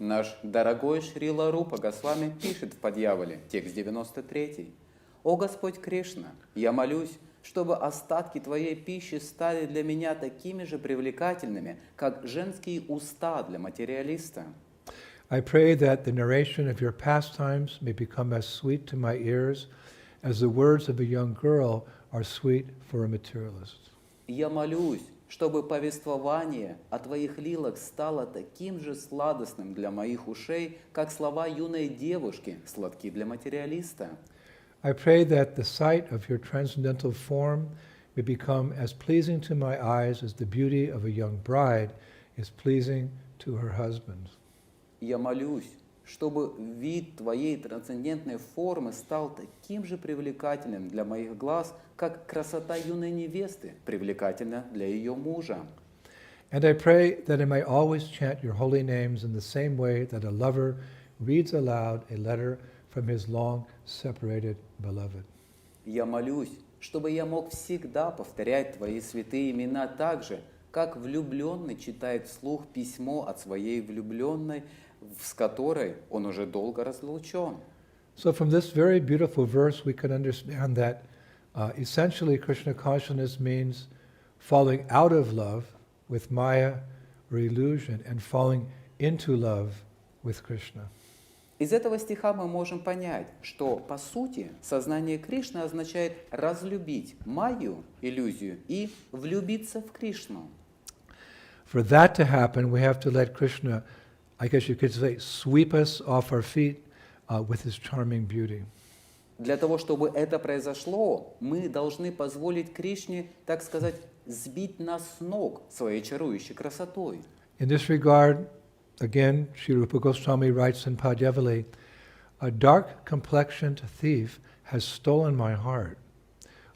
Наш дорогой Шрила Рупа Госвами пишет в «Подъяволе», текст 93. «О Господь Кришна, я молюсь, чтобы остатки Твоей пищи стали для меня такими же привлекательными, как женские уста для материалиста». I pray that the narration of your pastimes may become as sweet to my ears as the words of a young girl are sweet for a materialist. Я молюсь, чтобы повествование о Твоих лилах стало таким же сладостным для моих ушей, как слова юной девушки сладки для материалиста. I pray that the sight of your transcendental form may become as pleasing to my eyes as the beauty of a young bride is pleasing to her husband. Я молюсь, чтобы вид Твоей трансцендентной формы стал таким же привлекательным для моих глаз, как красота юной невесты привлекательна для ее мужа. And I pray that I may always chant your holy names in the same way that a lover reads aloud a letter from his long-separated beloved. Я молюсь, чтобы я мог всегда повторять Твои святые имена так же, как влюбленный читает вслух письмо от своей влюбленной, с которой он уже долго разлучен. So from this very beautiful verse we can understand that essentially Krishna consciousness means falling out of love with Maya or illusion and falling into love with Krishna. Из этого стиха мы можем понять, что, по сути, сознание Кришны означает разлюбить майю, иллюзию, и влюбиться в Кришну. For that to happen, we have to let Krishna, I guess you could say, sweep us off our feet with his charming beauty. Для того, чтобы это произошло, мы должны позволить Кришне, так сказать, сбить нас с ног своей чарующей красотой. In this regard, again, Sri Rupa Goswami writes in Padyavali, a dark-complexioned thief has stolen my heart.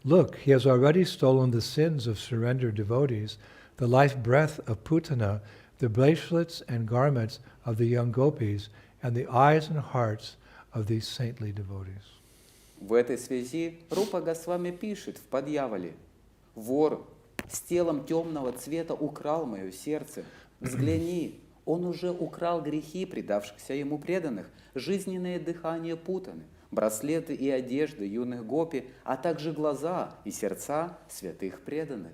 Look, he has already stolen the sins of surrendered devotees, the life breath of Putana, the bracelets and garments of the young gopis, and the eyes and hearts of these saintly devotees. В этой связи Рупа Госвами пишет в Подъяволе: «Вор с телом темного цвета украл мое сердце. Взгляни, он уже украл грехи предавшихся ему преданных, жизненное дыхание Путаны, браслеты и одежды юных гопи, а также глаза и сердца святых преданных».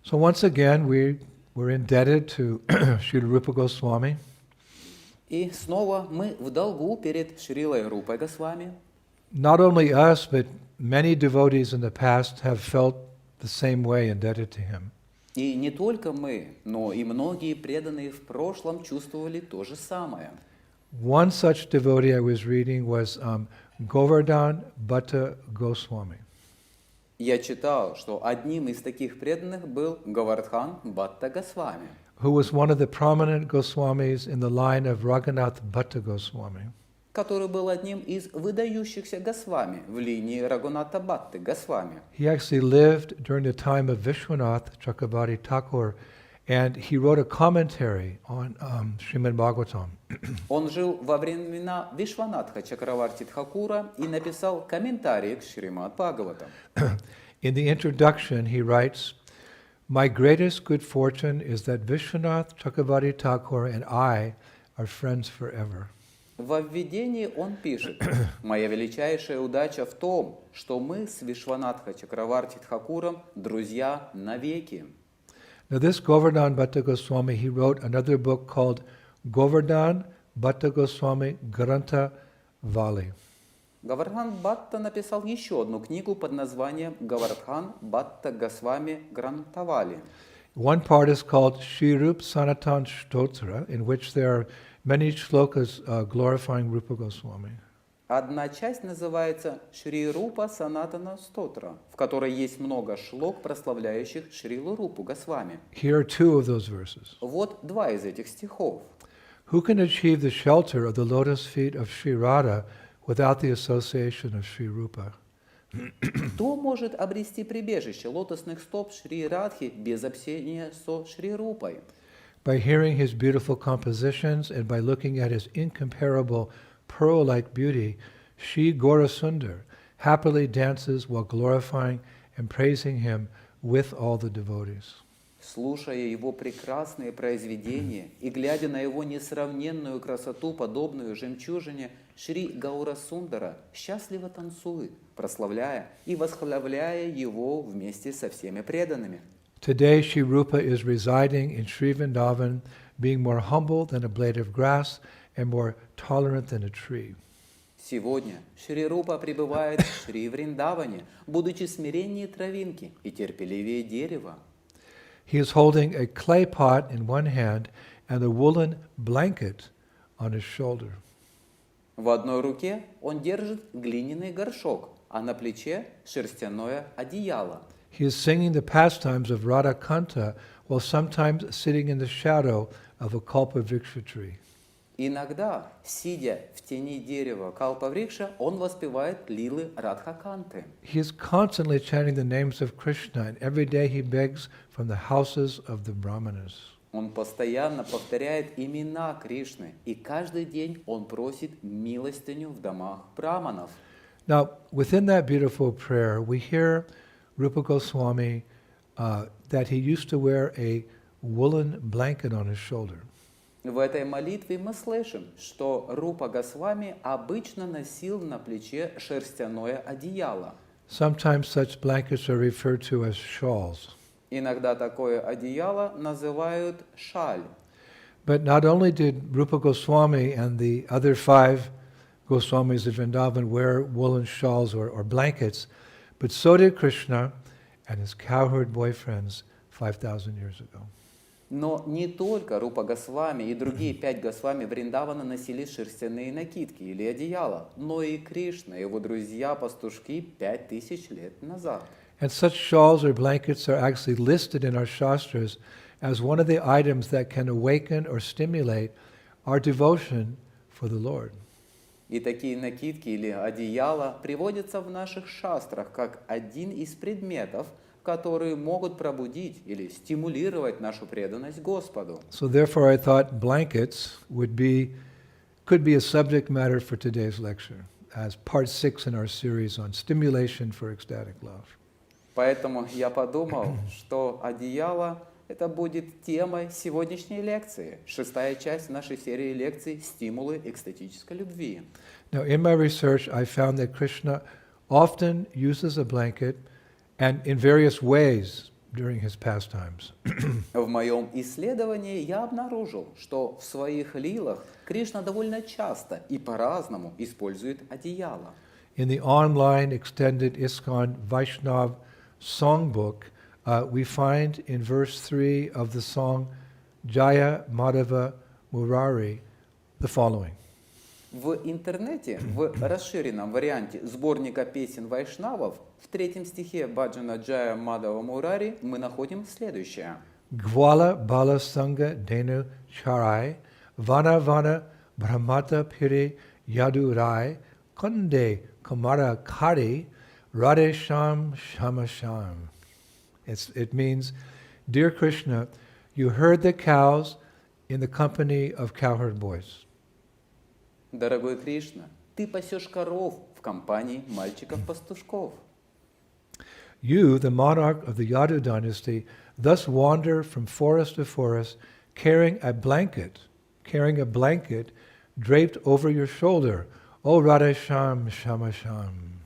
So once again, we're indebted to Srila Rupa Goswami. И снова мы в долгу перед Шрилой Рупой Госвами. Not only us, but many devotees in the past have felt the same way indebted to him. И не только мы, но и многие преданные в прошлом чувствовали то же самое. One such devotee I was reading was Govardhan Bhatta Goswami. Я читал, что одним из таких преданных был Говардхан Бхатта Госвами, who was one of the prominent Goswamis in the line of Raghunath Bhatta Goswami. который был одним из выдающихся Госвами в линии Рагунатха Бхатты Госвами. He actually lived during the time of Vishwanath Chakravarti Thakur, and he wrote a commentary on Srimad Bhagavatam. Он жил во времена Вишванатха Чакраварти Тхакура и написал комментарий к Шримад Бхагаватам. In the introduction, he writes, "My greatest good fortune is that Vishwanath Chakravarti Thakur and I are friends forever." Во введении он пишет: «Моя величайшая удача в том, что мы с Вишванатха Чакраварти Тхакуром друзья навеки». Now this Govardhan Bhatta Goswami, he wrote another book called Govardhan Bhatta Goswami Grantha Vali. Говардхан Бхатта написал еще одну книгу под названием «Говардхан Бхатта Госвами Грантавали». One part is called Shri Rup Sanatan Stotra, in which there are many shlokas glorifying Rupa Goswami. Одна часть называется «Шри Рупа Санатана Стотра», в которой есть много шлок, прославляющих Шрилу Рупу Госвами. Here are two of those verses. Вот два из этих стихов. Who can achieve the shelter of the lotus feet of Sri Radha without the association of Sri Rupa? Кто может обрести прибежище лотосных стоп Шри Радхи без общения со Шри Рупой? By hearing his beautiful compositions and by looking at his incomparable pearl-like beauty, Shri Gaurasundar happily dances while glorifying and praising him with all the devotees. Слушая его прекрасные произведения и глядя на его несравненную красоту, подобную жемчужине, Шри Гаура Сундара счастливо танцует, прославляя и восхваляя его вместе со всеми преданными. Today, Shri Rupa is residing in Sri Vrindavan, being more humble than a blade of grass and more tolerant than a tree. Сегодня Шри Рупа пребывает в Шри Вриндаване, будучи смиреннее травинки и терпеливее дерева. He is holding a clay pot in one hand and a woolen blanket on his shoulder. В одной руке он держит глиняный горшок, а на плече шерстяное одеяло. He is singing the pastimes of Radha Kanta while sometimes sitting in the shadow of a kalpavriksha tree. Иногда, сидя в тени дерева калпаврикша, он воспевает лилы Радхаканты. He is constantly chanting the names of Krishna, and every day he begs from the houses of the brahmanas. Он постоянно повторяет имена Кришны, и каждый день он просит милостыню в домах браманов. Now, within that beautiful prayer, we hear Rupa Goswami that he used to wear a woolen blanket on his shoulder. В этой молитве мы слышим, что Рупа Госвами обычно носил на плече шерстяное одеяло. Sometimes such blankets are referred to as shawls. Иногда такое одеяло называют шаль. But not only did Rupa Goswami and the other 5 Goswamis of Vrindavan wear woolen shawls or blankets, but so did Krishna and his cowherd boyfriends 5,000 years ago. Но не только Рупа Госвами и другие 5 Госвами Вриндавана носили шерстяные накидки или одеяла, но и Кришна и его друзья-пастушки 5000 лет назад. And such shawls or blankets are actually listed in our shastras as one of the items that can awaken or stimulate our devotion for the Lord. И такие накидки или одеяла приводятся в наших шастрах как один из предметов, которые могут пробудить или стимулировать нашу преданность Господу. So therefore I thought blankets could be a subject matter for today's lecture as part 6 in our series on stimulation for ecstatic love. Поэтому я подумал, что одеяло это будет темой сегодняшней лекции, 6-я часть нашей серии лекций «Стимулы экстатической любви». Now in my research I found that Krishna often uses a blanket and in various ways during his pastimes. В моем исследовании я обнаружил, что в своих лилах Кришна довольно часто и по-разному использует одеяло. In the online extended ISKCON Vaishnav songbook, we find in verse 3 of the song Jaya Madhava Murari the following. В интернете, в расширенном варианте сборника песен вайшнавов, в 3 стихе Баджана Джая Мадава Мурари мы находим следующее. Gwala Bala Sangha Denu Charai Vana Vana Brahmata Piri Yadu Rai Kunde Kumara Kari Radhe Sham Shama Sham. It means, Dear Krishna, you herd the cows in the company of cowherd boys. Дорогой Кришна, ты пасешь коров в компании мальчиков-пастушков. You, the monarch of the Yadu dynasty, thus wander from forest to forest, carrying a blanket draped over your shoulder. O Radha Sham Shama Sham.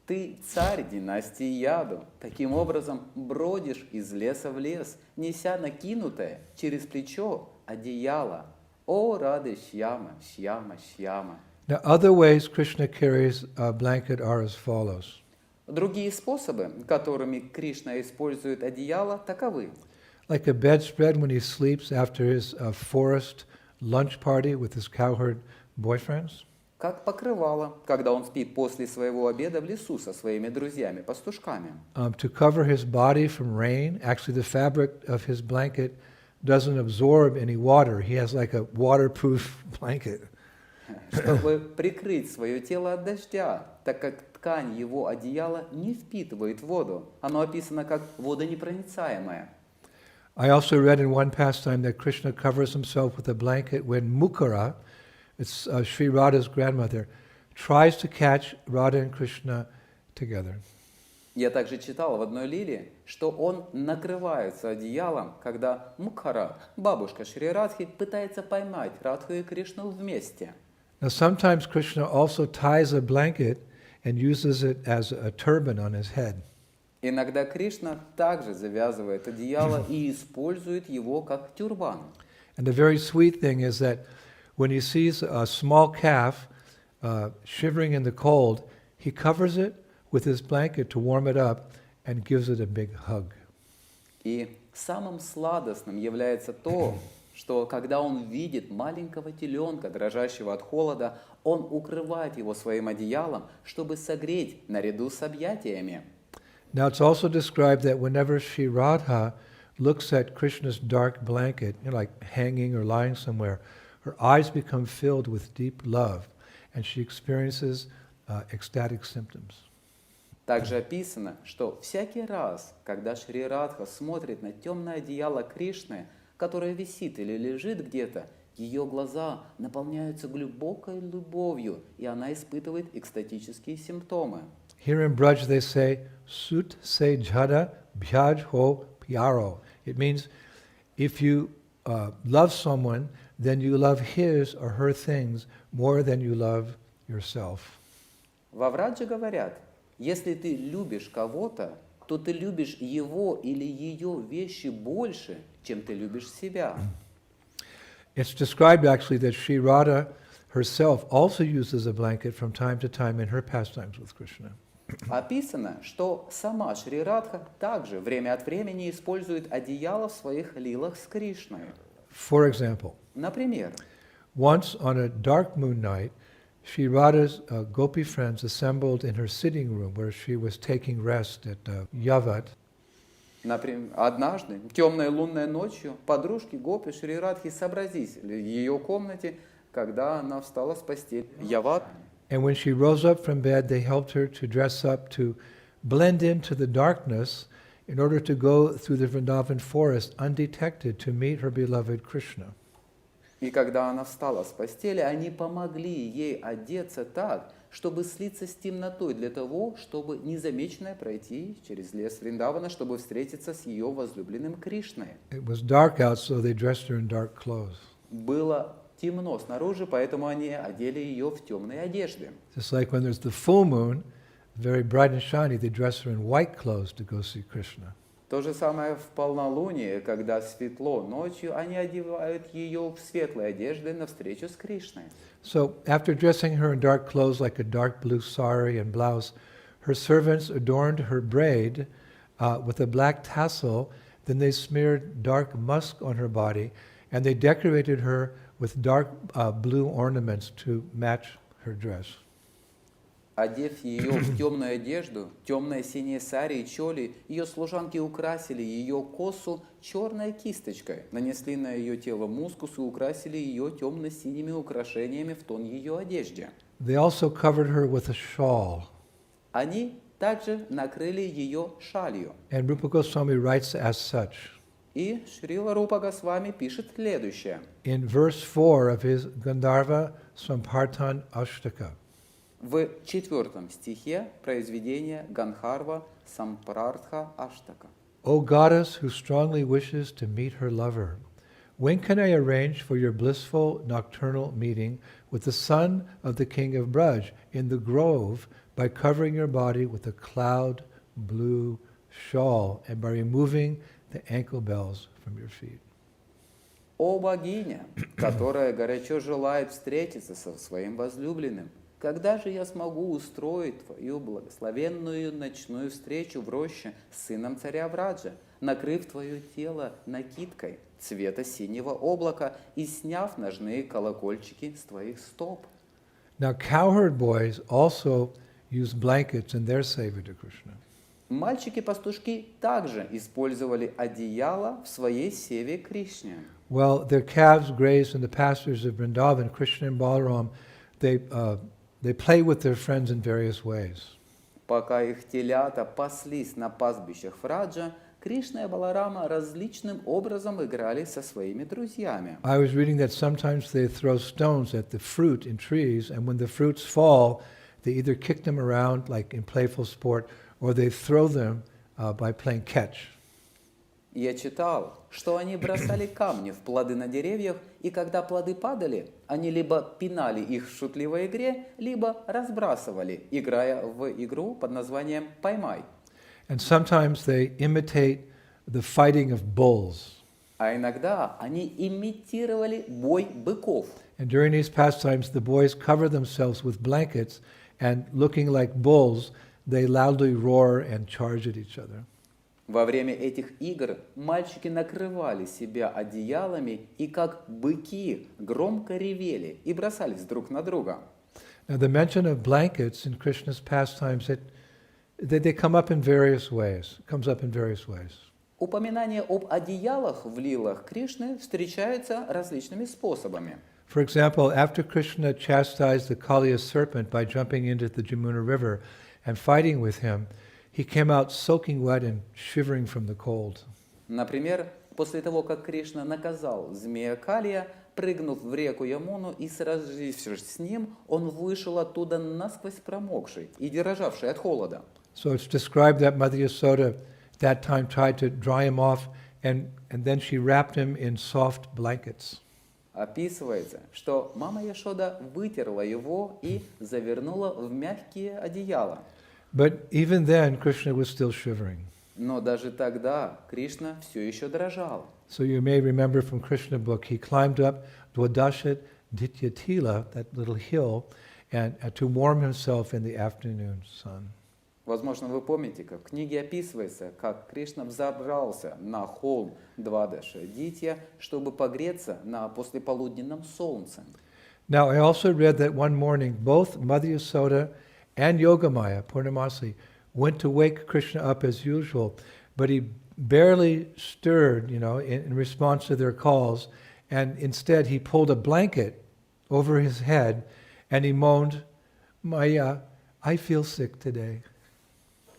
Ты царь династии Яду. Таким образом бродишь из леса в лес, неся накинутое через плечо одеяло. О, Радhe Шьяма, Шьяма, Шьяма. Now, other ways Krishna carries a blanket are as follows. Другие способы, которыми Кришна использует одеяло, таковы. Like a bedspread when he sleeps after his forest lunch party with his cowherd boyfriends. Как покрывало, когда он спит после своего обеда в лесу со своими друзьями-пастушками. To cover his body from rain, actually the fabric of his blanket doesn't absorb any water. He has like a waterproof blanket. Чтобы прикрыть свое тело от дождя, так как ткань его одеяла не впитывает воду. Оно описано как водонепроницаемое. I also read in one pastime that Krishna covers himself with a blanket when Mukara, it's Sri Radha's grandmother, tries to catch Radha and Krishna together. Я также читал в одной лиле, что он накрывается одеялом, когда Мукхара, бабушка Шри Радхи, пытается поймать Радху и Кришну вместе. Now sometimes Krishna also ties a blanket and uses it as a turban on his head. Иногда Кришна также завязывает одеяло и использует его как тюрбан. And the very sweet thing is that when he sees a small calf shivering in the cold, he covers it with his blanket to warm it up and gives it a big hug. И самым сладостным является то, что когда он видит маленького теленка, дрожащего от холода, он укрывает его своим одеялом, чтобы согреть наряду с объятиями. Now it's also described that whenever Sri Radha looks at Krishna's dark blanket, like hanging or lying somewhere, her eyes become filled with deep love, and she experiences ecstatic symptoms. Также описано, что всякий раз, когда Шри Радха смотрит на темное одеяло Кришны, которое висит или лежит где-то, ее глаза наполняются глубокой любовью, и она испытывает экстатические симптомы. Here in Braj they say, Sut se jhada bhyaj ho pyaro. It means if you love someone, then you love his or her things more than you love yourself. Во Врадже говорят, если ты любишь кого-то, то ты любишь его или ее вещи больше, чем ты любишь себя. It's described actually that Sri Radha herself also uses a blanket from time to time in her pastimes with Krishna. Описано, что сама Шри Радха также время от времени использует одеяло в своих лилах с Кришной. For example, Например, once on a dark moon night, Sri Radha's gopi friends assembled in her sitting room where she was taking rest at Yavat. однажды, темной лунной ночью, подружки Гопи Шри Радхи собрались в ее комнате, когда она встала с постели. Яват. And when she rose up from bed, they helped her to dress up to blend into the darkness in order to go through the Vrindavan forest undetected to meet her beloved Krishna. И когда она встала с постели, они помогли ей одеться так, чтобы слиться с темнотой, для того, чтобы незамеченной пройти через лес Вриндавана, чтобы встретиться с ее возлюбленным Кришной. It was dark out, so they dressed her in dark clothes. Было темно снаружи, поэтому они одели ее в темные одежды. Just like when there's the full moon, very bright and shiny, they dress her in white clothes to go see Krishna. То же самое в полнолуние, когда светло ночью, они одевают ее в светлые одежды навстречу с Кришной. So after dressing her in dark clothes like a dark blue sari and blouse, her servants adorned her braid with a black tassel. Then they smeared dark musk on her body, and they decorated her with dark blue ornaments to match her dress. Одев ее в темную одежду, темные синие сари и чоли, ее служанки украсили ее косу черной кисточкой, нанесли на ее тело мускус и украсили ее темно-синими украшениями в тон ее одежде. They also covered her with a shawl. Они также накрыли ее шалью. And Rupa Goswami writes as such. И Шрила Рупа Госвами пишет следующее. In verse 4 of his Gandharva Sampartan Ashtaka. В 4 стихе произведения Ганхарва Сампрартха Аштака. O goddess who strongly wishes to meet her lover, when can I arrange for your blissful nocturnal meeting with the son of the king of Braj in the grove by covering your body with a cloud blue shawl and by removing the ankle bells from your feet? О богиня, которая горячо желает встретиться со своим возлюбленным, когда же я смогу устроить твою благословенную ночную встречу в роще с сыном царя Враджа, накрыв твое тело накидкой цвета синего облака и сняв ножные колокольчики с твоих стоп? Now cowherd boys also use blankets in their seva to Krishna. Мальчики-пастушки также использовали одеяло в своей севе Кришне. Well, their calves grazed in the pastures of Vrindavan, Krishna and Balaram, they play with their friends in various ways. Пока их телята паслись на пастбищах Враджа, Кришна и Баларама различным образом играли со своими друзьями. I was reading that sometimes they throw stones at the fruit in trees, and when the fruits fall, they either kick them around like in playful sport, or they throw them by playing catch. Я читал, что они бросали камни в плоды на деревьях, и когда плоды падали, они либо пинали их в шутливой игре, либо разбрасывали, играя в игру под названием «Поймай». And sometimes they imitate the fighting of bulls. А иногда они имитировали бой быков. And during these pastimes, the boys cover themselves with blankets, and looking like bulls, they loudly roar and charge at each other. Во время этих игр мальчики накрывали себя одеялами и как быки громко ревели и бросались друг на друга. Now, the mention of blankets in Krishna's pastimes, they come up in various ways. It comes up in various ways. Упоминание об одеялах в лилах Кришны встречаются различными способами. For example, after Krishna chastised the Kaliya serpent by jumping into the Jamuna river and fighting with him, he came out soaking wet and shivering from the cold. Например, после того, как Кришна наказал змея Калия, прыгнув в реку Ямуну и сразившись с ним, он вышел оттуда насквозь промокший и дрожавший от холода. So it's described that Mother Yasoda at that time tried to dry him off, and then she wrapped him in soft blankets. Описывается, что мама Яшода вытерла его и завернула в мягкие одеяла. But even then, Krishna was still shivering. Но даже тогда Кришна все еще дрожал. So you may remember from Krishna book, he climbed up Dwadashat Dityatila, that little hill, and to warm himself in the afternoon sun. Возможно, вы помните, как в книге описывается, как Кришна взобрался на холм Двадаша Дитья, чтобы погреться на послеполуденном солнце. Now, I also read that one morning, both Mother Yasoda and Yogamaya, Purnamasi, went to wake Krishna up as usual, but he barely stirred, in response to their calls, and instead he pulled a blanket over his head and he moaned, "Maya, I feel sick today."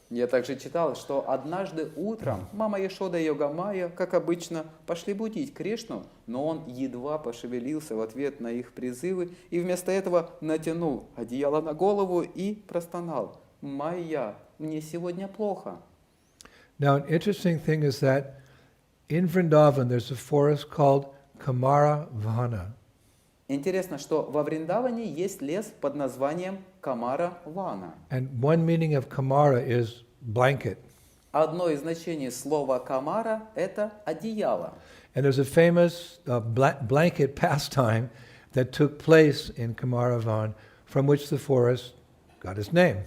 Я также читал, что однажды утром мама Яшода и Йогамайя, как обычно, пошли будить Кришну, но он едва пошевелился в ответ на их призывы и вместо этого натянул одеяло на голову и простонал: «Майя, мне сегодня плохо». Now, an interesting thing is that in Vrindavan there's a forest called Kamara-Vana. Интересно, что во Вриндаване есть лес под названием Камара-Вана. And one meaning of Kamara is blanket. Одно из значений слова «камара» — это одеяло. And there's a famous blanket pastime that took place in Kamaravan, from which the forest got its name.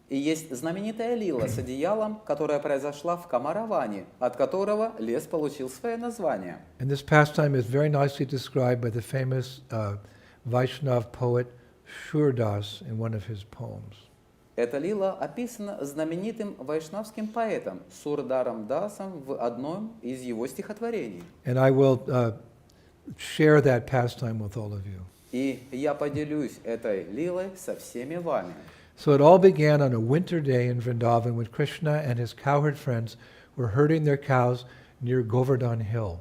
И есть знаменитая лила с одеялом, которая произошла в Камараване, от которого лес получил свое название. And this pastime is very nicely described by the famous Vaishnav poet Shurdas in one of his poems. Эта лила описана знаменитым вайшнавским поэтом Сурдаром Дасом в одном из его стихотворений. And I will share that pastime with all of you. И я поделюсь этой лилой со всеми вами. So it all began on a winter day in Vrindavan when Krishna and his cowherd friends were herding their cows near Govardhan Hill.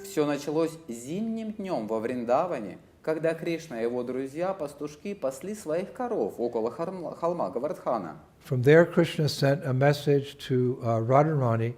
Все началось зимним днем во Вриндаване, когда Кришна и его друзья-пастушки пасли своих коров около холма Говардхана. From there, Krishna sent a message to Radharani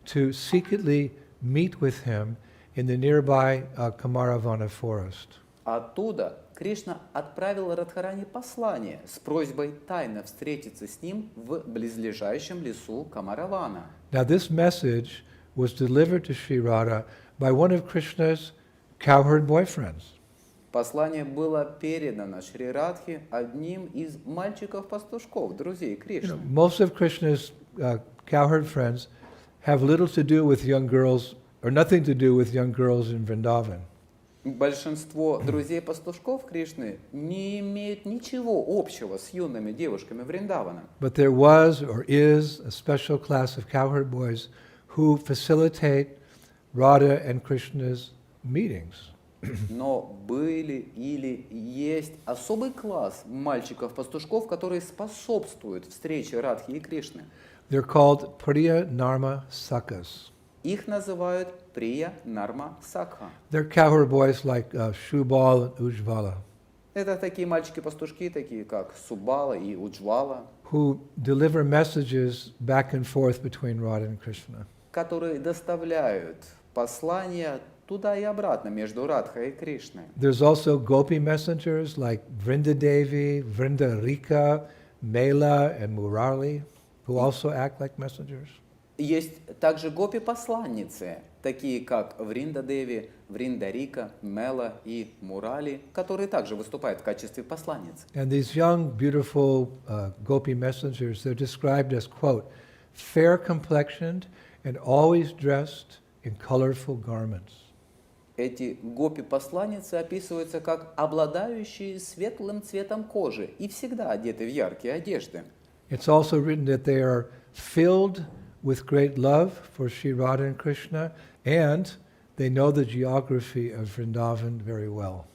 to secretly meet with him in the nearby Kamaravana forest. Оттуда Кришна отправил Радхарани послание с просьбой тайно встретиться с ним в близлежащем лесу Камаравана. Now, this message was delivered to Sri Radha by one of Krishna's cowherd boyfriends. Послание было передано Шри Радхе одним из мальчиков-пастушков, друзей Кришны. Most of Krishna's cowherd friends have little to do with young girls, or nothing to do with young girls in Vrindavan. Большинство друзей-пастушков Кришны не имеют ничего общего с юными девушками Вриндавана. But there was or is a special class of cowherd boys who facilitate Radha and Krishna's meetings. Но были или есть особый класс мальчиков-пастушков, которые способствуют встрече Радхи и Кришны. They're called Priya Narma Sakas. Их называют Прия Нарма Сакха. They're cowherd boys like Shubal and Ujvala. Это такие мальчики-пастушки, такие как Субала и Уджвала, who deliver messages back and forth between Radha and Krishna. которые доставляют послания туда и обратно между Радхой и Кришной. There's also gopi messengers like Vrinda Devi, Vrinda Rika, Mela, and Murali, who also act like messengers. Есть также гопи-посланницы, такие как Вринда Деви, Вринда Рика, Мела и Мурали, которые также выступают в качестве посланниц. And these young, beautiful gopi messengers, they're described as, quote, fair complexioned and always dressed in colorful garments. Эти гопи-посланницы описываются как обладающие светлым цветом кожи и всегда одеты в яркие одежды. It's also written that they are filled with great love for Sri Radha and Krishna, and they know the geography of Vrindavan very well.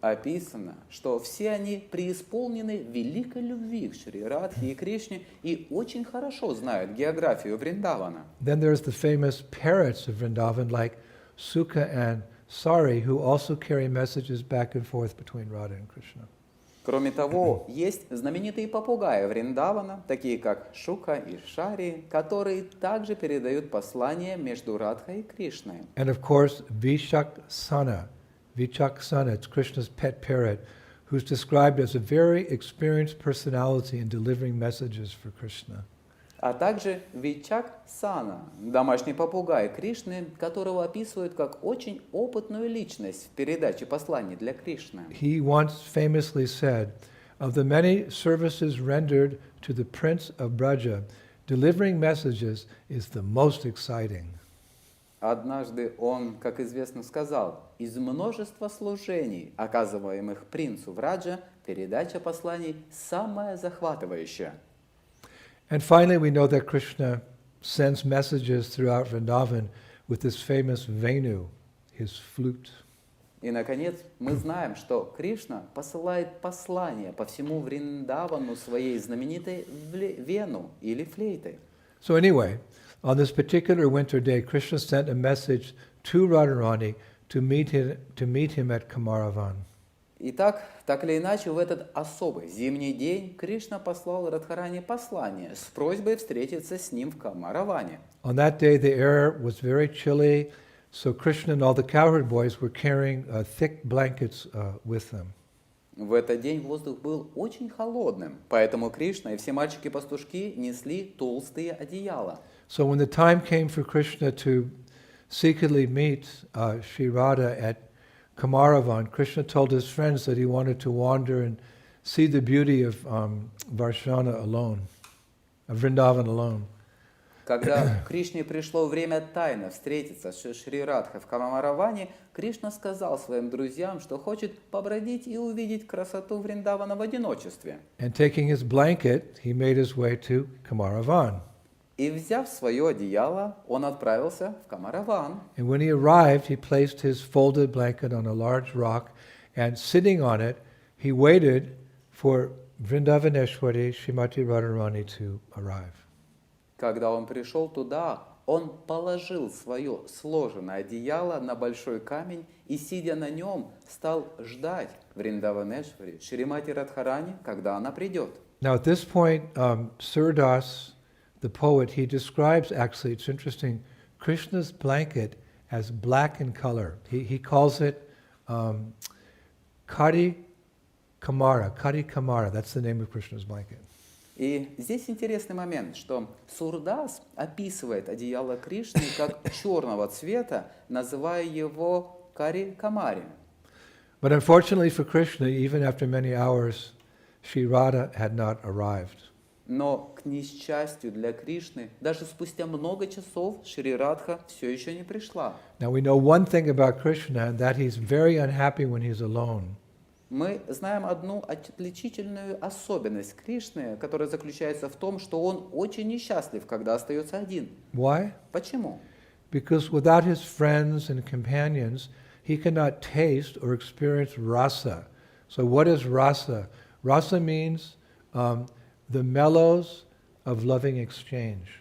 Описано, что все они преисполнены великой любви к Шри Радхе и Кришне и очень хорошо знают географию Вриндавана. Then there's the famous parrots of Vrindavan like Sukha and Sari, who also carry messages back and forth between Radha and Krishna. Кроме того, есть знаменитые попугаи Вриндавана, такие как Шука и Шари, которые также передают послания между Радхой и Кришной. And of course, Vichaksana, it's Krishna's pet parrot, who's described as a very experienced personality in delivering messages for Krishna. А также Вичаксана, домашний попугай Кришны, которого описывают как очень опытную личность в передаче посланий для Кришны. He once famously said, of the many services rendered to the Prince of Braja, delivering messages is the most exciting. Однажды он, как известно, сказал, из множества служений, оказываемых принцу Враджа, передача посланий самая захватывающая. And finally, we know that Krishna sends messages throughout Vrindavan with this famous Venu, his flute. И, наконец, мы знаем, что Кришна посылает послания по всему Вриндавану своей знаменитой вену или флейтой. So anyway, on this particular winter day, Krishna sent a message to Radharani to meet him at Kamaravan. Итак, так или иначе, в этот особый зимний день Кришна послал Радхарани послание с просьбой встретиться с ним в Камараване. On that day, the air was very chilly, so Krishna and all the cowherd boys were carrying thick blankets with them. В этот день воздух был очень холодным, поэтому Кришна и все мальчики-пастушки несли толстые одеяла. So when the time came for Krishna to secretly meet Sri Radha at Kamaravan, Krishna told his friends that he wanted to wander and see the beauty of Varshana alone, of Vrindavan alone. Когда Кришне пришло время тайно встретиться с Шри Радхой в Камараване, Кришна сказал своим друзьям, что хочет побродить и увидеть красоту Вриндавана в одиночестве. And taking his blanket, he made his way to Kamaravan. И, взяв свое одеяло, он отправился в Камараван. And when he arrived, he placed his folded blanket on a large rock, and sitting on it, he waited for Vrindavaneshwari Srimati Radharani to arrive. Когда он пришел туда, он положил свое сложенное одеяло на большой камень и, сидя на нем, стал ждать Вриндаванешвари Шримати Радхарани, когда она придет. Now at this point, Surdas, the poet, he describes, actually, it's interesting, Krishna's blanket as black in color. He calls it Kari Kamara, that's the name of Krishna's blanket. И здесь интересный момент, что Сурдас описывает одеяло Кришны как черного цвета, называя его Кари Камари. But unfortunately for Krishna, even after many hours, Sri Radha had not arrived. Но, к несчастью для Кришны, даже спустя много часов Шри Радха все еще не пришла. Now we know one thing about Krishna, and that he's very unhappy when he's alone. Мы знаем одну отличительную особенность Кришны, которая заключается в том, что он очень несчастлив, когда остается один. Why? Почему? Because without his friends and companions, he cannot taste or experience rasa. So what is rasa? Rasa means the mellows of loving exchange.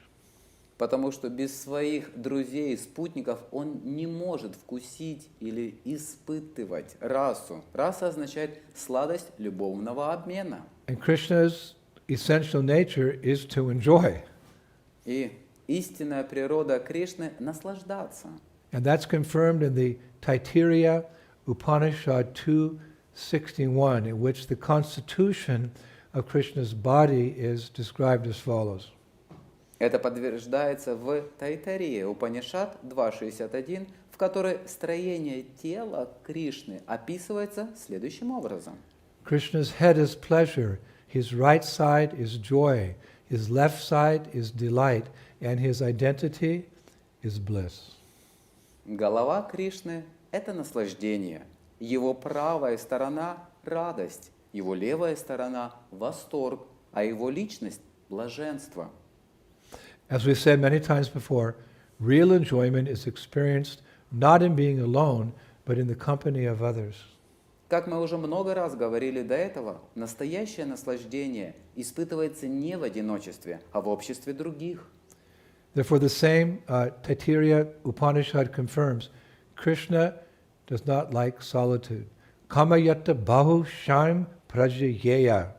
Потому что без своих друзей и спутников он не может вкусить или испытывать расу. Раса означает сладость любовного обмена. And Krishna's essential nature is to enjoy. И истинная природа Кришны – наслаждаться. And that's confirmed in the Taittiriya Upanishad 261, in which the constitution of Krishna's body is described as follows. Это подтверждается в Тайтарии Упанишад 2.61, в которой строение тела Кришны описывается следующим образом. Krishna's head is pleasure, his right side is joy, his left side is delight, and his identity is bliss. Голова Кришны – это наслаждение, его правая сторона – радость, его левая сторона – восторг, а его личность – блаженство. As we've said many times before, real enjoyment is experienced not in being alone, but in the company of others. Как мы уже много раз говорили до этого, настоящее наслаждение испытывается не в одиночестве, а в обществе других. Therefore, the same Taittiriya Upanishad confirms, Krishna does not like solitude. Kamayata bahu shaim prajayeya.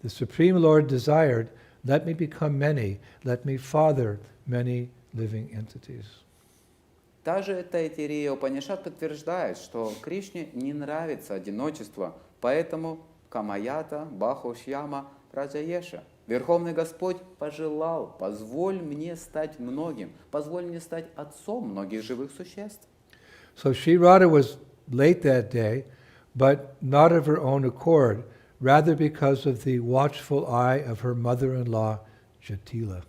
The Supreme Lord desired, let me become many, let me father many living entities. Та же Тайтирия Упанишад подтверждает, что Кришне не нравится одиночество, поэтому Камаята Бахушьяма Праджаеша. Верховный Господь пожелал, позволь мне стать многим, позволь мне стать отцом многих живых существ. So Sri Radha was late that day, but not of her own accord, rather because of the watchful eye of her mother-in-law, Jatila.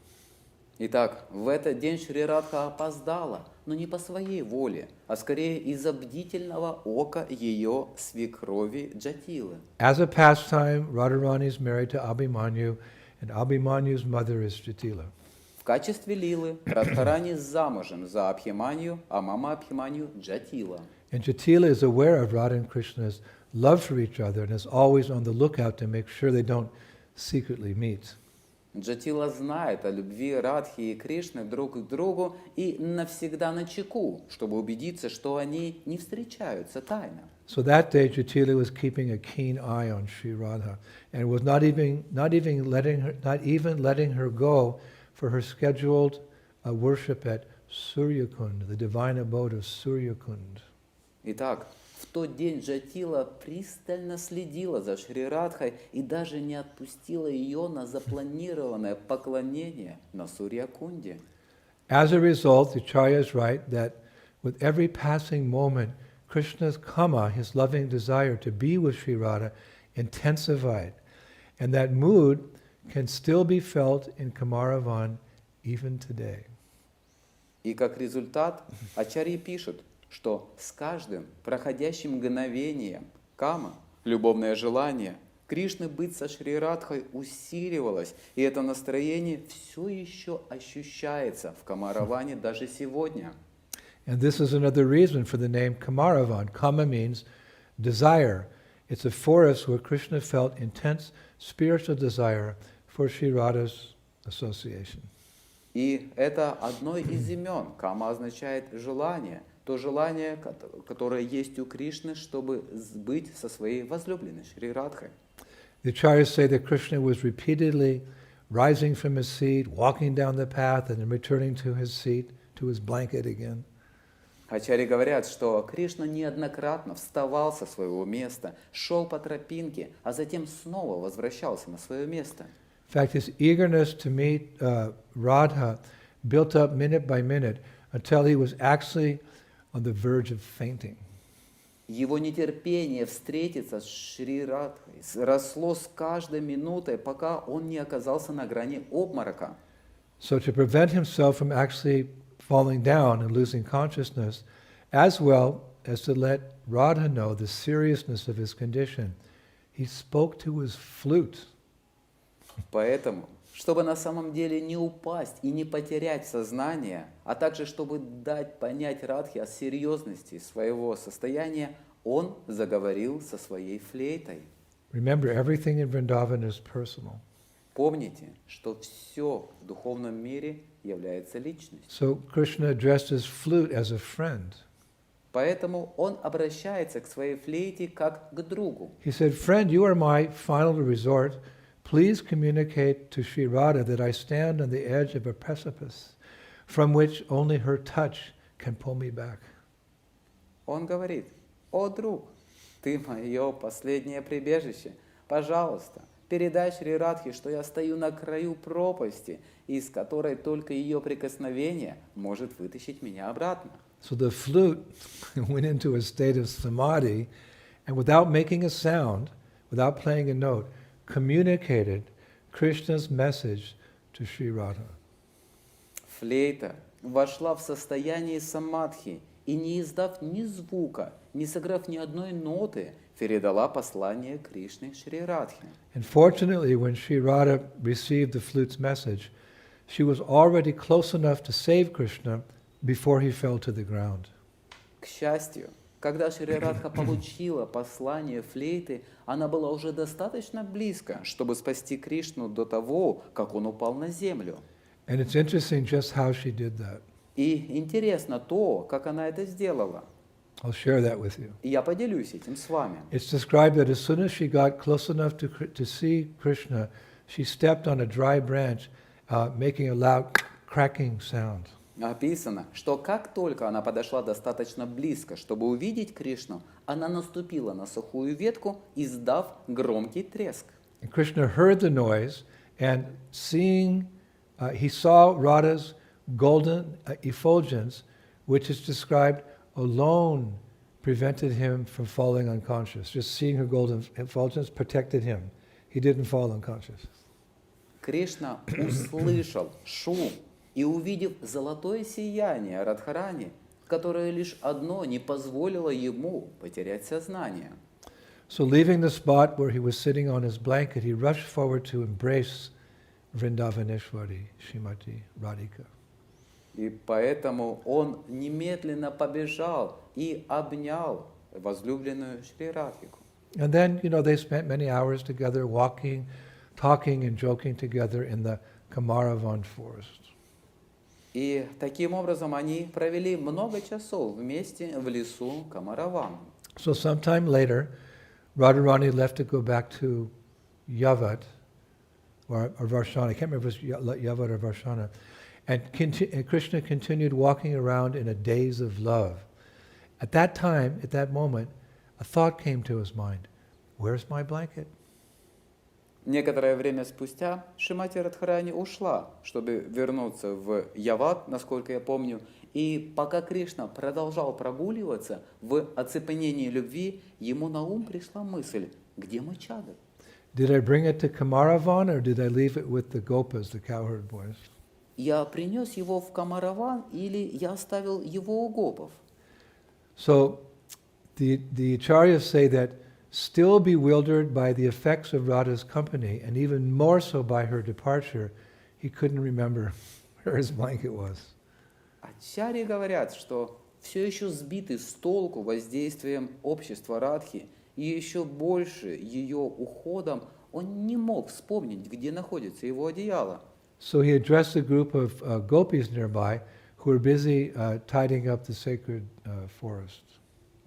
Итак, в этот день Шри Радха опоздала, но не по своей воле, а скорее из-за бдительного ока ее свекрови Джатилы. As a pastime, Radharani is married to Abhimanyu, and Abhimanyu's mother is Jatila. В качестве лилы Радхарани замужем за Абхиманью, а мама Абхиманью Джатила. And Jatila is aware of Radha and Krishna's love for each other and is always on the lookout to make sure they don't secretly meet. Джатила знает о любви Радхи и Кришны друг к другу и навсегда начеку, чтобы убедиться, что они не встречаются тайно. So that day, Jatila was keeping a keen eye on Sri Radha and was not even letting her go for her scheduled worship at Suryakund, the divine abode of Suryakund. Итак, в тот день Джатила пристально следила за Шри Радхой и даже не отпустила ее на запланированное поклонение на Сурьякунде. As a result, the Acharyas write that with every passing moment, Krishna's kama, his loving desire to be with Sri Radha, intensified, and that mood can still be felt in Kamaravan even today. И как результат, ачарьи пишут, что с каждым проходящим мгновением кама, любовное желание, Кришны быть со Шри Радхой усиливалось, и это настроение все еще ощущается в Камараване даже сегодня. And this is another reason for the name Kamaravan. Kama means desire. It's a forest where Krishna felt intense spiritual desire for Sri Radha's association. И это одно из имен. Кама означает желание. То желание, которое есть у Кришны, чтобы быть со своей возлюбленной Шри Радхой. The Acharyas say that Krishna was repeatedly rising from his seat, walking down the path, and then returning to his seat, to his blanket again. Ачарьи говорят, что Кришна неоднократно вставал со своего места, шел по тропинке, а затем снова возвращался на свое место. In fact, his eagerness to meet Radha built up minute by minute until he was actually on the verge of fainting. Его нетерпение встретиться с Шри Радхой росло с каждой минутой, пока он не оказался на грани обморока. So to prevent himself from actually falling down and losing consciousness, as well as to let Radha know the seriousness of his condition, he spoke to his flute. Поэтому, чтобы на самом деле не упасть и не потерять сознание, а также чтобы дать понять Радхе о серьезности своего состояния, он заговорил со своей флейтой. Remember, everything in Vrindavan is personal. Помните, что все в духовном мире является личностью. So Krishna addressed his flute as a friend. Поэтому он обращается к своей флейте как к другу. He said, "Friend, you are my final resort. Please communicate to Sri Radha that I stand on the edge of a precipice from which only her touch can pull me back." Он говорит: «О, друг, ты мое последнее прибежище. Пожалуйста, передай Шри Радхе, что я стою на краю пропасти, из которой только ее прикосновение может вытащить меня обратно». So the flute went into a state of samadhi, and without making a sound, without playing a note, communicated Krishna's message to Sri Radha. Флейта вошла в состояние самадхи и, не издав ни звука, не сыграв ни одной ноты, передала послание Кришне Шри Радхе. And fortunately, when Sri Radha received the flute's message, she was already close enough to save Krishna before he fell to the ground. К счастью, когда Шри Радха получила послание флейты, она была уже достаточно близко, чтобы спасти Кришну до того, как он упал на землю. And it's interesting just how she did that. И интересно то, как она это сделала. I'll share that with you. И я поделюсь этим с вами. It's described that as soon as she got close enough to see Krishna, she stepped on a dry branch, making a loud cracking sound. Написано, что как только она подошла достаточно близко, чтобы увидеть Кришну, она наступила на сухую ветку, издав громкий треск. And Krishna heard the noise, and he saw Radha's golden effulgence, which is described alone prevented him from falling unconscious. Just seeing her golden effulgence protected him. He didn't fall unconscious. Кришна услышал шум и, увидев золотое сияние Радхарани, которое лишь одно не позволило ему потерять сознание. So leaving the spot where he was sitting on his blanket, he rushed forward to embrace Vrindavaneshwari, Srimati Radhika. И поэтому он немедленно побежал и обнял возлюбленную Шри Радхику. And then, they spent many hours together walking, talking and joking together in the Kamaravan forest. И таким образом они провели много часов вместе в лесу Камараван. So sometime later, Radharani left to go back to Yavat, or Varshana. I can't remember if it was Yavat or Varshana. And Krishna continued walking around in a daze of love. At that time, at that moment, a thought came to his mind. Where's my blanket? Некоторое время спустя Шримати Радхарани ушла, чтобы вернуться в Яват, насколько я помню, и пока Кришна продолжал прогуливаться в оцепенении любви, ему на ум пришла мысль: где мой чадр? Did I bring it to Kamaravan or did I leave it with the Gopas, the cowherd boys? Я принес его в Камараван или я оставил его у гопов? So the acharyas say that still bewildered by the effects of Radha's company, and even more so by her departure, he couldn't remember where his blanket was. Ачарьи говорят, что все еще сбитый с толку воздействием общества Радхи и еще больше ее уходом, он не мог вспомнить, где находится его одеяло. So he addressed a group of gopis nearby who were busy tidying up the sacred forest.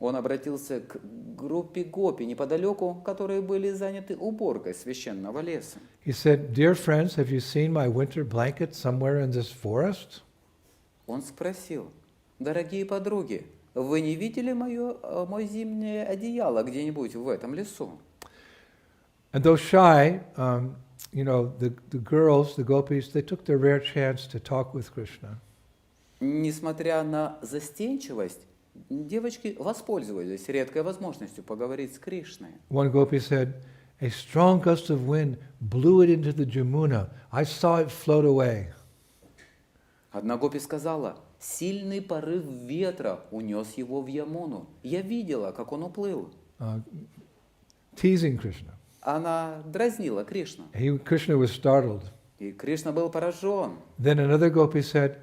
Он обратился к группе гопи неподалеку, которые были заняты уборкой священного леса. He said, "Dear friends, have you seen my winter blanket somewhere in this forest?" Он спросил: дорогие подруги, вы не видели мое зимнее одеяло где-нибудь в этом лесу? And though shy, the girls, the gopis, they took their rare chance to talk with Krishna. Несмотря на застенчивость, девочки воспользовались редкой возможностью поговорить с Кришной. One gopi said, "A strong gust of wind blew it into the Jamuna. I saw it float away." Одна гопи сказала: сильный порыв ветра унес его в Ямуну. Я видела, как он уплыл. Teasing Krishna. Она дразнила Кришну. Krishna was startled. И Кришна был поражен. Then another gopi said,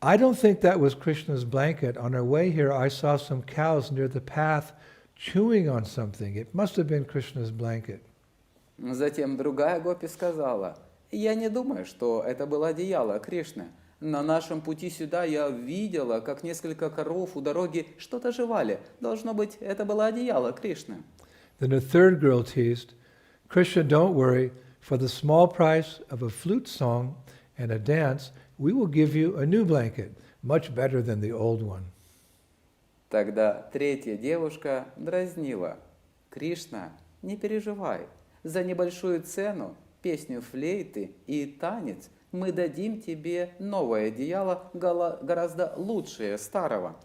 "I don't think that was Krishna's blanket. On our way here, I saw some cows near the path chewing on something. It must have been Krishna's blanket." Затем другая гопи сказала: Я не думаю, что это было одеяло Кришны. На нашем пути сюда я видела, как несколько коров у дороги что-то жевали. Должно быть, это было одеяло Кришны. Then a third girl teased, Krishna, don't worry, for the small price of a flute song and a dance, we will give you a new blanket, much better than the old one. Тогда третья девушка дразнила. Кришна, не переживай, за небольшую цену, песню флейты и танец мы дадим тебе новое одеяло, гораздо лучшее старого.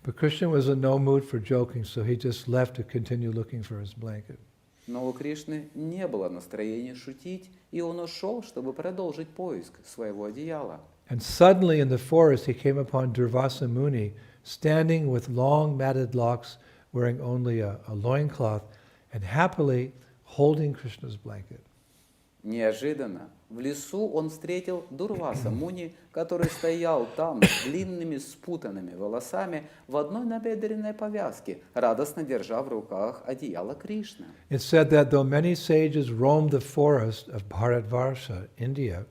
But Krishna was in no mood for joking, so he just left to continue looking for his blanket. Но у Кришны не было настроения шутить, и он ушел, чтобы продолжить поиск своего одеяла. And suddenly in the forest he came upon Durvasa Muni, standing with long matted locks, wearing only a loincloth, and happily holding Krishna's blanket. Неожиданно в лесу он встретил Дурваса Муни, который стоял там с длинными спутанными волосами в одной набедренной повязке, радостно держа в руках одеяло Кришны. It's said that though many sages roamed the forest of Bharatvarsha, India,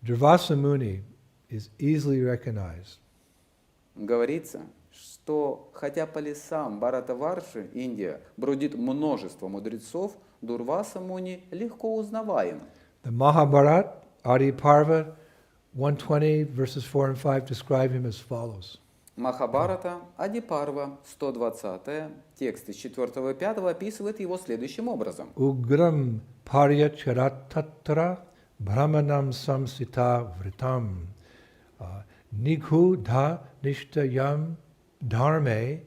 Durvasa Muni is easily recognized. Говорится, что хотя по лесам Бхаратварши, Индия, бродит множество мудрецов, Дурваса Муни легко узнаваем. The Mahabharata, Adi Parva, 120 verses 4 and 5 describe him as follows. Махабхарата, Адипарва, 120, тексты с 4 и 5 описывает его следующим образом. Ugram paryacharatattara brahmanam samsita vritam nikhu dha nishtayam dharme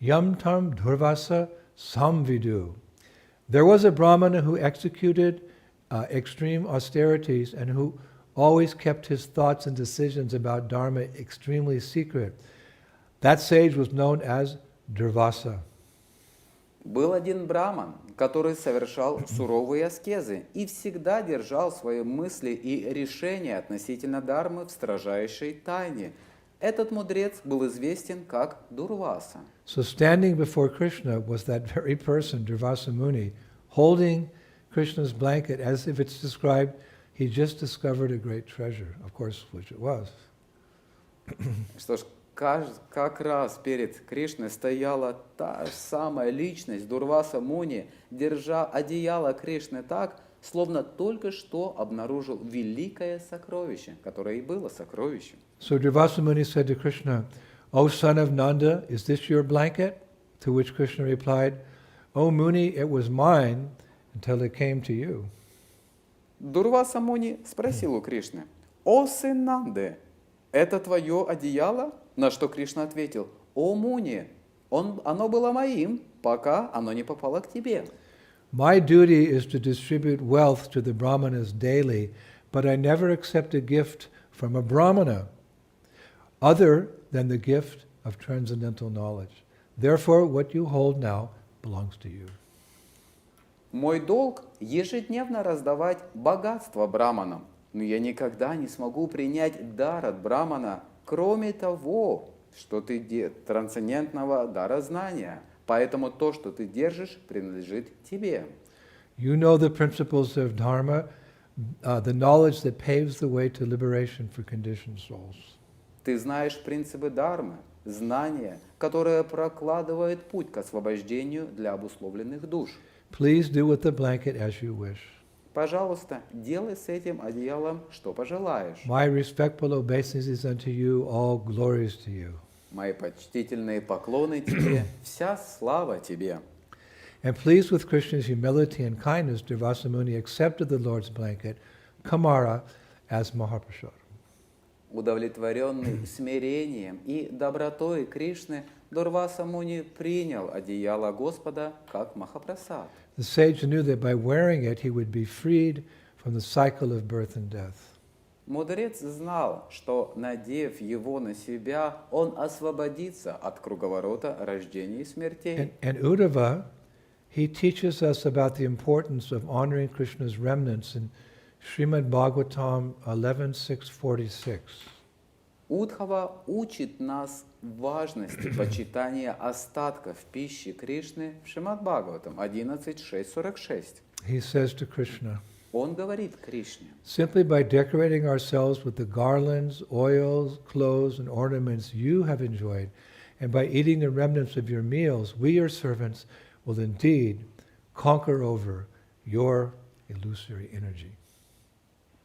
yam tam durvasa samvidu. There was a Brahmana who executed extreme austerities and who always kept his thoughts and decisions about Dharma extremely secret. That sage was known as Durvasa. Был один браман, который совершал суровые аскезы и всегда держал свои мысли и решения относительно Дharмы в строжайшей тайне. Этот мудрец был известен как Дурваса. So standing before Krishna was that very person, Durvasa Muni, holding Krishna's blanket as if it's described, he just discovered a great treasure, of course, which it was. Что ж, как раз перед Кришной стояла та же самая личность Дурваса Муни, держа одеяло Кришны так, словно только что обнаружил великое сокровище, которое и было сокровищем. So Durvasa Muni said to Krishna, O son of Nanda, is this your blanket? To which Krishna replied, O Muni, it was mine until it came to you. Дурваса Муни спросил у Кришны, «О сын Нанды, это твое одеяло?» На что Кришна ответил, «О Муни, оно было моим, пока оно не попало к тебе». My duty is to distribute wealth to the brahmanas daily, but I never accept a gift from a brahmana other than the gift of transcendental knowledge. Therefore, what you hold now belongs to you. Мой долг ежедневно раздавать богатство браманам, но я никогда не смогу принять дар от брамана, кроме того, что ты трансцендентного дара знания. Поэтому то, что ты держишь, принадлежит тебе. You know the principles of Dharma, the knowledge that paves the way to liberation for conditioned souls. Ты знаешь принципы Дharмы, знания, которое прокладывает путь к освобождению для обусловленных душ. Please do with the blanket as you wish. Пожалуйста, делай с этим одеялом, что пожелаешь. My respectful obeisances unto you, all glories to you. Мои почтительные поклоны тебе, вся слава тебе. And pleased with Krishna's humility and kindness, Durvasa Muni accepted the Lord's blanket, Kamara, as Mahaprasad. Удовлетворенный смирением и добротой Кришны, Дурваса Муни принял одеяло Господа как Махапрасад. The sage knew that by wearing it, he would be freed from the cycle of birth and death. Мудрец знал, что, надев его на себя, он освободится от круговорота рождения и смертей. And Uddhava, he teaches us about the importance of honoring Krishna's remnants in Srimad Bhagavatam 11.6.46. Удхава учит нас важности почитания остатков пищи Кришны в Шримад Бхагаватам 11.6.46. He says to Krishna, Он говорит Кришне: Simply by decorating ourselves with the garlands, oils, clothes, and ornaments you have enjoyed, and by eating the remnants of your meals, we, your servants, will indeed conquer over your illusory energy.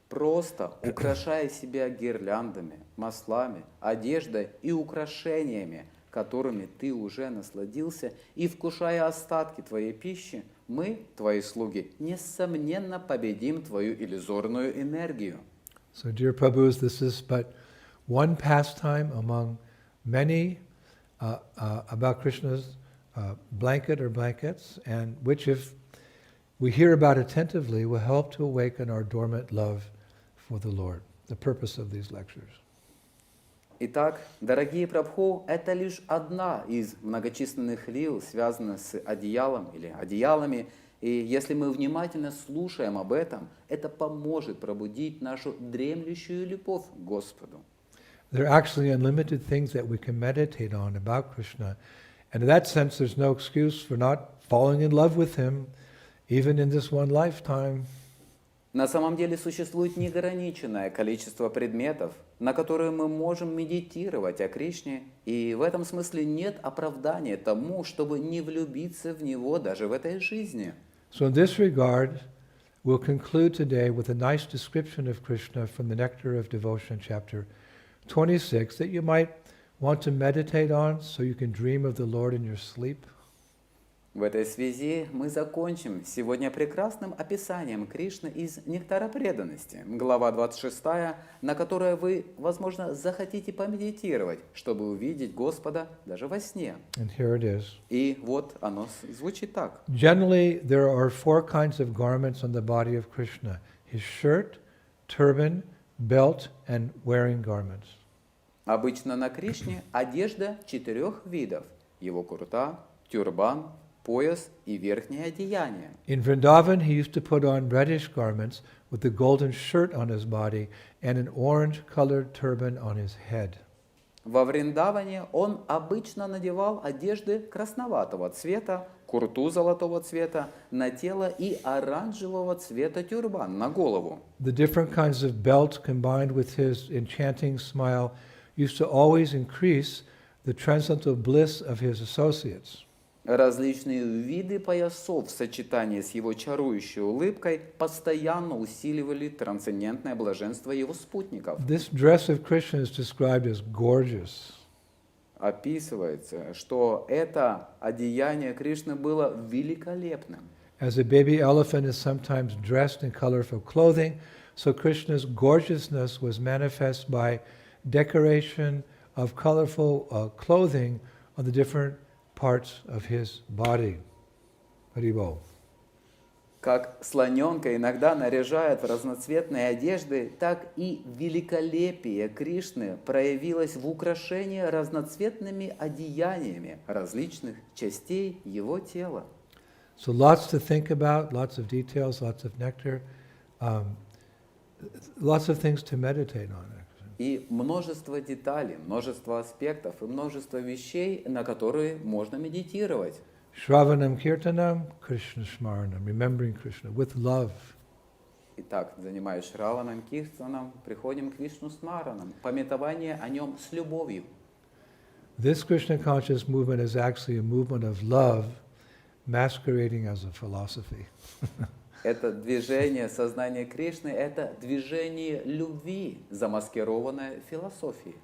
Просто украшая себя гирляндами, маслами, одеждой и украшениями, которыми ты уже насладился, и вкушая остатки твоей пищи, мы, твои слуги, несомненно победим твою иллюзорную энергию. So, dear Prabhus, this is but one pastime among many about Krishna's blanket or blankets, and which, if we hear about attentively, will help to awaken our dormant love for the Lord, the purpose of these lectures. Итак, дорогие Прабху, это лишь одна из многочисленных лил, связанных с одеялом или одеялами, и если мы внимательно слушаем об этом, это поможет пробудить нашу дремлющую любовь к Господу. There are actually unlimited things that we can meditate on about Krishna, and in that sense there's no excuse for not falling in love with him, even in this one lifetime. На самом деле существует неограниченное количество предметов, на которые мы можем медитировать о Кришне, и в этом смысле нет оправдания тому, чтобы не влюбиться в Него даже в этой жизни. So in this regard, we'll conclude today with a nice description of Krishna from the Nectar of Devotion, chapter 26, that you might want to meditate on so you can dream of the Lord in your sleep. В этой связи мы закончим сегодня прекрасным описанием Кришны из «Нектара преданности», глава 26, на которой вы, возможно, захотите помедитировать, чтобы увидеть Господа даже во сне. And here it is. И вот оно звучит так. Generally, there are 4 kinds of garments on the body of Krishna: his shirt, turban, belt, and wearing garments. Обычно на Кришне одежда 4 видов: его курта, тюрбан, пояс и верхнее одеяние. In Vrindavan, he used to put on reddish garments with the golden shirt on his body and an orange-colored turban on his head. Во Вриндаване он обычно надевал одежды красноватого цвета, курту золотого цвета на тело и оранжевого цвета тюрбан на голову. The different kinds of belts combined with his enchanting smile used to always increase the transcendental bliss of his associates. Различные виды поясов в сочетании с его чарующей улыбкой постоянно усиливали трансцендентное блаженство его спутников. This dress of Krishna is described as gorgeous. Описывается, что это одеяние Кришны было великолепным. As a baby elephant is sometimes dressed in colorful clothing, so Krishna's gorgeousness was manifest by decoration of colorful clothing on the different parts of his body. Haribol. Как слоненка иногда наряжают в разноцветные одежды, так и великолепие Кришны проявилось в украшении разноцветными одеяниями различных частей его тела. So lots to think about, lots of details, lots of nectar, lots of things to meditate on. И множество деталей, множество аспектов и множество вещей, на которые можно медитировать. Shravanam Kirtanam, Krishna Smaranam, remembering Krishna with love. Итак, занимаясь Шраванам, Киртаном, приходим к Вишну Смаранам, памятование о нем с любовью. This Krishna conscious movement is actually a movement of love masquerading as a philosophy. Это движение сознания Кришны, это движение любви, замаскированное философией.